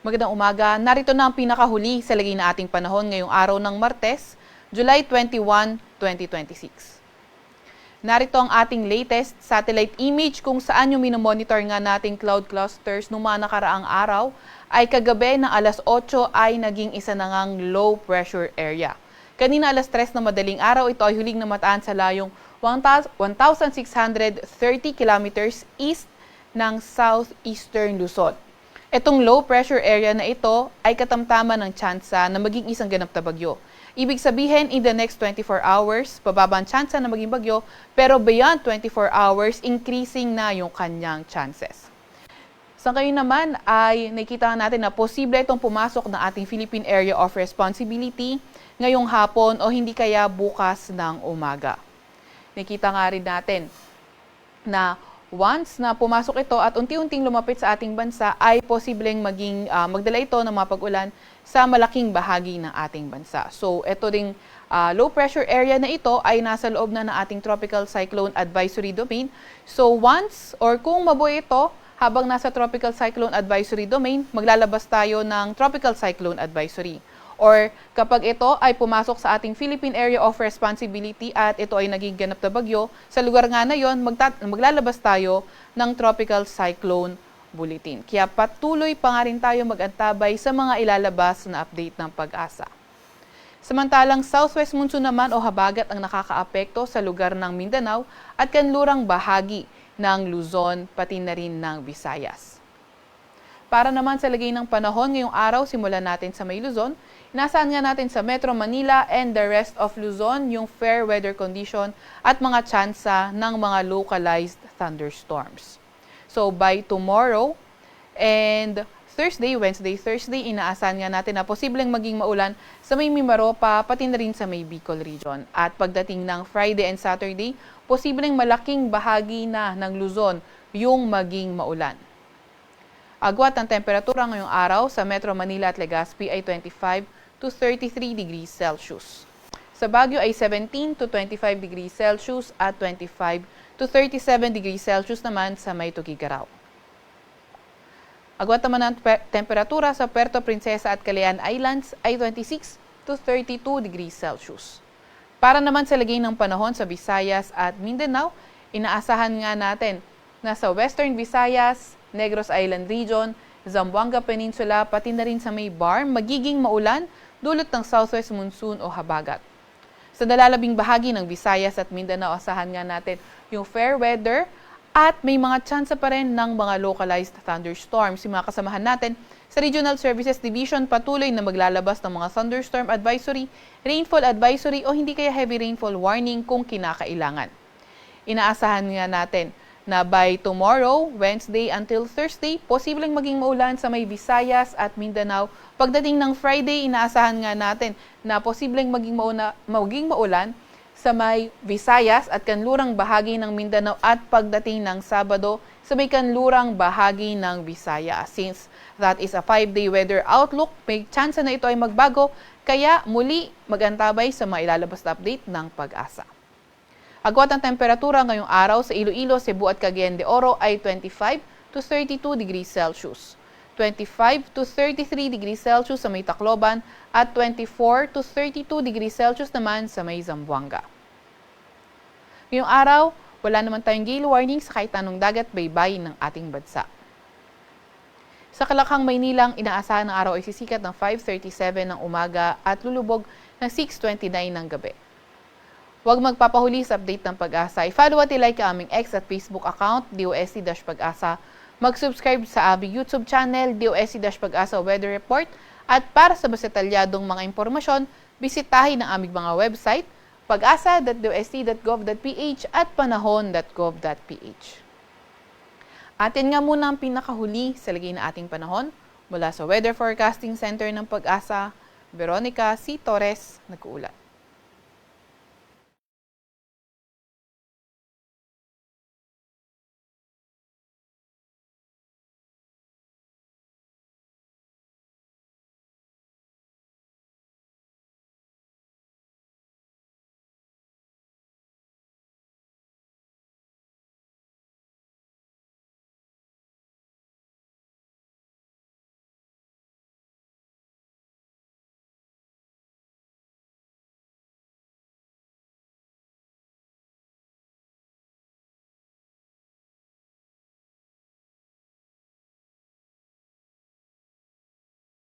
Magandang umaga. Narito na ang pinakahuli sa lagay na ating panahon ngayong araw ng Martes, July 21, 2026. Narito ang ating latest satellite image kung saan yung minomonitor nga nating cloud clusters noong mga nakaraang araw ay kagabi ng alas 8 ay naging isa na ngang low pressure area. Kanina alas 3 na madaling araw, ito ay huling namataan sa layong 1,630 kilometers east ng southeastern Luzon. Itong low pressure area na ito ay katamtaman ng tsansa na maging isang ganap na bagyo. Ibig sabihin, in the next 24 hours, bababa ang tsansa na maging bagyo, pero beyond 24 hours, increasing na yung kanyang chances. Sa ngayon naman ay nakita natin na posible itong pumasok ng ating Philippine Area of Responsibility ngayong hapon o hindi kaya bukas ng umaga. Nakita nga rin natin na once na pumasok ito at unti-unting lumapit sa ating bansa ay posibleng magdala ito ng mapag-ulan sa malaking bahagi ng ating bansa. So ito ding low pressure area na ito ay nasa loob na ng ating Tropical Cyclone Advisory Domain. So once or kung mabuhay ito habang nasa Tropical Cyclone Advisory Domain, maglalabas tayo ng Tropical Cyclone Advisory. Or kapag ito ay pumasok sa ating Philippine Area of Responsibility at ito ay naging ganap na bagyo, sa lugar nga na yon, maglalabas tayo ng Tropical Cyclone Bulletin. Kaya patuloy pa nga rin tayo mag-antabay sa mga ilalabas na update ng Pag-asa. Samantalang southwest monsoon naman o habagat ang nakakaapekto sa lugar ng Mindanao at kanlurang bahagi ng Luzon pati na rin ng Visayas. Para naman sa lagay ng panahon ngayong araw, simulan natin sa May Luzon. Inaasahan nga natin sa Metro Manila and the rest of Luzon yung fair weather condition at mga tsansa ng mga localized thunderstorms. So by tomorrow and Wednesday, Thursday, inaasahan nga natin na posibleng maging maulan sa may Mimaropa pati na rin sa may Bicol region. At pagdating ng Friday and Saturday, posibleng malaking bahagi na ng Luzon yung maging maulan. Agwat ng temperatura ngayong araw sa Metro Manila at Legazpi ay 25 to 33 degrees Celsius. Sa Baguio ay 17 to 25 degrees Celsius at 25 to 37 degrees Celsius naman sa may Tuguegarao. Agwat naman ng temperatura sa Puerto Princesa at Calayan Islands ay 26 to 32 degrees Celsius. Para naman sa lagay ng panahon sa Visayas at Mindanao, inaasahan nga natin na sa Western Visayas, Negros Island Region, Zamboanga Peninsula, pati na rin sa may Bar, magiging maulan dulot ng southwest monsoon o habagat. Sa nalalabing bahagi ng Visayas at Mindanao, asahan nga natin yung fair weather at may mga tsansa pa rin ng mga localized thunderstorms. Yung mga kasamahan natin sa Regional Services Division patuloy na maglalabas ng mga thunderstorm advisory, rainfall advisory o hindi kaya heavy rainfall warning kung kinakailangan. Inaasahan nga natin na by tomorrow, Wednesday until Thursday, posibleng maging maulan sa may Visayas at Mindanao. Pagdating ng Friday, inaasahan nga natin na posibleng maging maulan sa may Visayas at kanlurang bahagi ng Mindanao at pagdating ng Sabado sa may kanlurang bahagi ng Visayas. Since that is a 5-day weather outlook, may tsansa na ito ay magbago, kaya muli mag-antabay sa mga ilalabas na update ng Pag-asa. Agwat ang temperatura ngayong araw sa Iloilo, Cebu at Cagayan de Oro ay 25 to 32 degrees Celsius, 25 to 33 degrees Celsius sa may Tacloban at 24 to 32 degrees Celsius naman sa may Zamboanga. Ngayong araw, wala naman tayong gale warning sa kahit anong dagat baybay ng ating bansa. Sa Kalakhang, Maynilang, inaasahan ng araw ay sisikat ng 5:37 ng umaga at lulubog ng 6:29 ng gabi. Huwag magpapahuli sa update ng Pag-asa. I-follow at i-like ang aming X at Facebook account, DOST-Pag-asa. Mag-subscribe sa aming YouTube channel, DOST-Pag-asa Weather Report. At para sa mas detalyadong mga impormasyon, bisitahin ang aming mga website, pag-asa.dost.gov.ph at panahon.gov.ph. Atin nga muna ang pinakahuli sa lagay na ating panahon mula sa Weather Forecasting Center ng Pag-asa, Veronica C. Torres, nag-uulat.